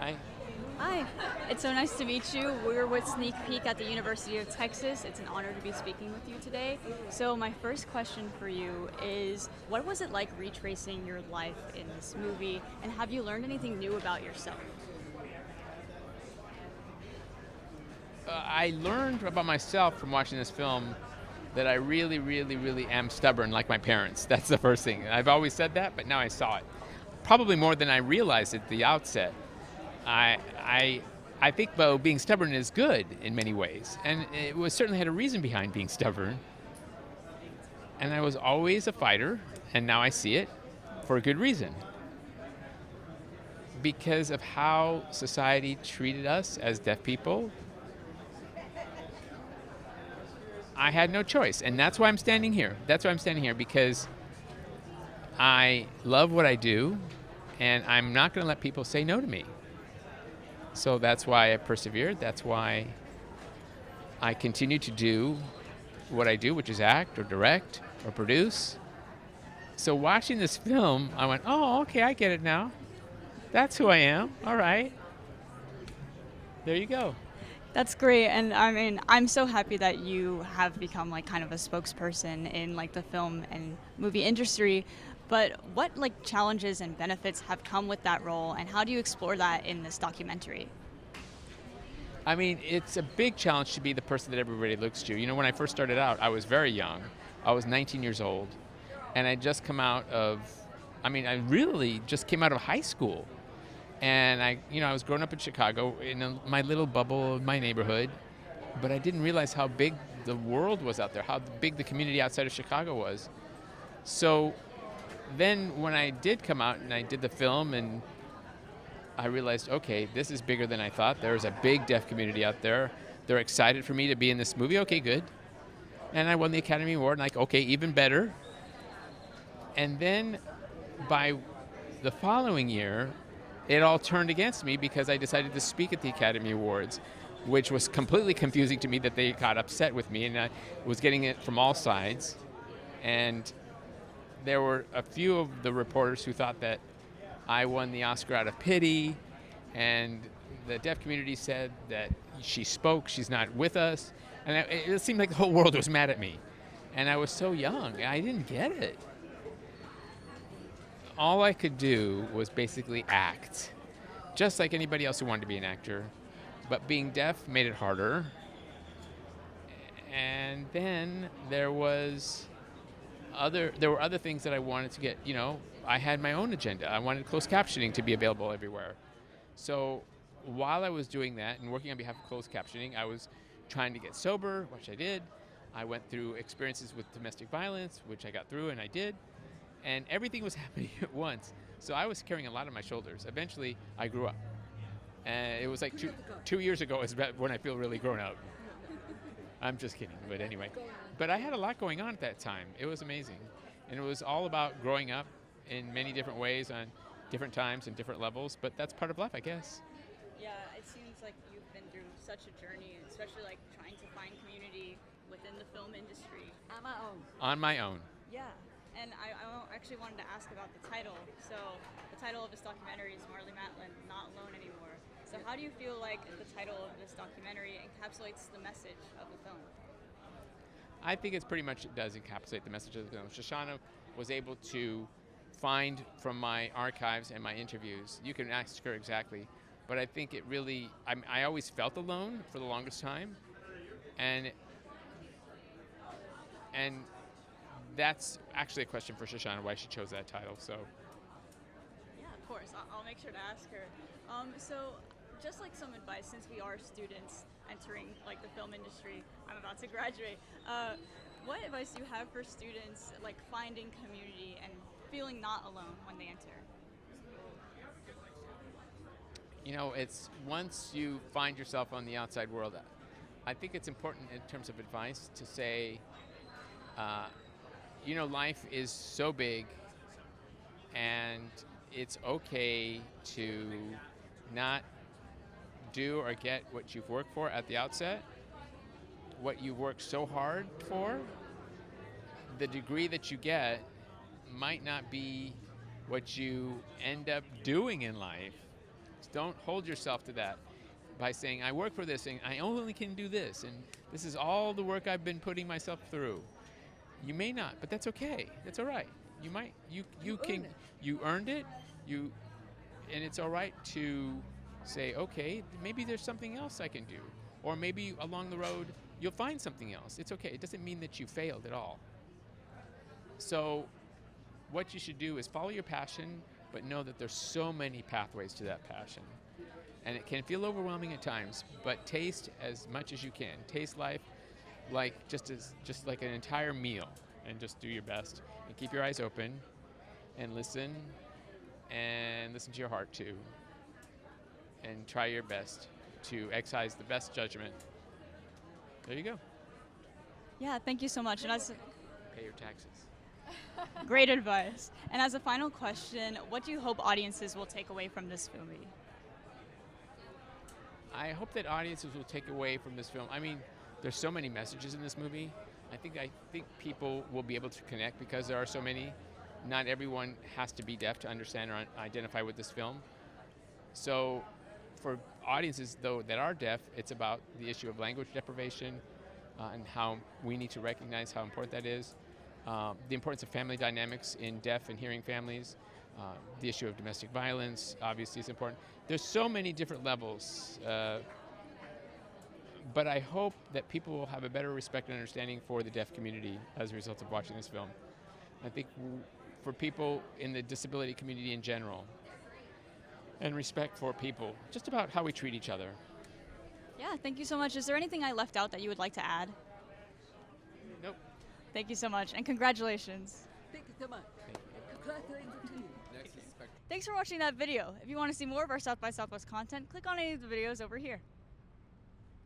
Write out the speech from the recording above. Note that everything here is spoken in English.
Hi. Hi, it's so nice to meet you. We're with Sneak Peek at the University of Texas. It's an honor to be speaking with you today. So, my first question for you is what was it like retracing your life in this movie, and have you learned anything new about yourself? I learned about myself from watching this film that I really, really, really am stubborn like my parents. That's the first thing. I've always said that, but now I saw it. Probably more than I realized at the outset. I, I, I think though being stubborn is good in many ways, and it was certainly had a reason behind being stubborn. And I was always a fighter, and now I see it for a good reason. Because of how society treated us as deaf people, I had no choice, and that's why I'm standing here. That's why I'm standing here because I love what I do, and I'm not going to let people say no to me. So that's why I persevered. That's why I continue to do what I do, which is act or direct or produce. So watching this film, I went, "Oh, okay, I get it now. That's who I am. All right, there you go." That's great, and I mean, I'm so happy that you have become like kind of a spokesperson in like the film and movie industry. But what like challenges and benefits have come with that role, and how do you explore that in this documentary? I mean, it's a big challenge to be the person that everybody looks to. You know, when I first started out, I was very young. I was 19 years old, and I just come out of, I really just came out of high school. And I was growing up in Chicago in my little bubble of my neighborhood, but I didn't realize how big the world was out there, how big the community outside of Chicago was. So then when I did come out and I did the film and I realized, okay, this is bigger than I thought. There's a big deaf community out there. They're excited for me to be in this movie. Okay, good. And I won the Academy Award, and like, okay, even better. And then by the following year, it all turned against me because I decided to speak at the Academy Awards, which was completely confusing to me that they got upset with me, and I was getting it from all sides. And there were a few of the reporters who thought that I won the Oscar out of pity, and the deaf community said that she spoke, she's not with us, and it seemed like the whole world was mad at me. And I was so young, I didn't get it. All I could do was basically act, just like anybody else who wanted to be an actor. But being deaf made it harder. And then there were other things that I wanted to get. I had my own agenda. I wanted closed captioning to be available everywhere. So while I was doing that and working on behalf of closed captioning, I was trying to get sober, which I did. I went through experiences with domestic violence, which I got through, and I did. And everything was happening at once. So I was carrying a lot on my shoulders. Eventually, I grew up. And it was like 2 years ago is about when I feel really grown up. I'm just kidding, but anyway. But I had a lot going on at that time. It was amazing. And it was all about growing up in many different ways on different times and different levels. But that's part of life, I guess. Yeah, it seems like you've been through such a journey, especially like trying to find community within the film industry. On my own. On my own. Yeah, and I actually wanted to ask about the title. So the title of this documentary is Marlee Matlin, Not Alone Anymore. So how do you feel like the title of this documentary encapsulates the message of the film? I think it's pretty much, it does encapsulate the message of the film. Shoshana was able to find from my archives and my interviews, you can ask her exactly, but I think it really, I always felt alone for the longest time, and that's actually a question for Shoshana, why she chose that title. So Yeah, of course. I'll make sure to ask her. So, just like some advice, since we are students entering like the film industry, I'm about to graduate. What advice do you have for students like finding community and feeling not alone when they enter? it's once you find yourself on the outside world, I think it's important in terms of advice to say, life is so big, and it's okay to not do or get what you've worked for at the outset, what you've worked so hard for. The degree that you get might not be what you end up doing in life. Don't hold yourself to that by saying, I work for this and I only can do this, and this is all the work I've been putting myself through. You may not, but that's okay. That's all right. You might, you earned it, and it's all right to say, okay, maybe there's something else I can do. Or maybe along the road, you'll find something else. It's okay. It doesn't mean that you failed at all. So what you should do is follow your passion, but know that there's so many pathways to that passion. And it can feel overwhelming at times, but taste as much as you can. Taste life like just like an entire meal, and just do your best and keep your eyes open and listen to your heart too, and try your best to exercise the best judgment. There you go. Yeah, thank you so much. And Pay your taxes. great advice. And as a final question, what do you hope audiences will take away from this movie? I hope that audiences will take away from this film. I mean, there's so many messages in this movie. I think people will be able to connect because there are so many. Not everyone has to be deaf to understand or identify with this film. So for audiences, though, that are deaf, it's about the issue of language deprivation and how we need to recognize how important that is. The importance of family dynamics in deaf and hearing families. The issue of domestic violence, obviously, is important. There's so many different levels. But I hope that people will have a better respect and understanding for the deaf community as a result of watching this film. I think for people in the disability community in general, and respect for people, just about how we treat each other. Yeah, thank you so much. Is there anything I left out that you would like to add? Nope. Thank you so much, and congratulations. Thank you so much. Congratulations to you. Thanks for watching that video. If you want to see more of our South by Southwest content, click on any of the videos over here.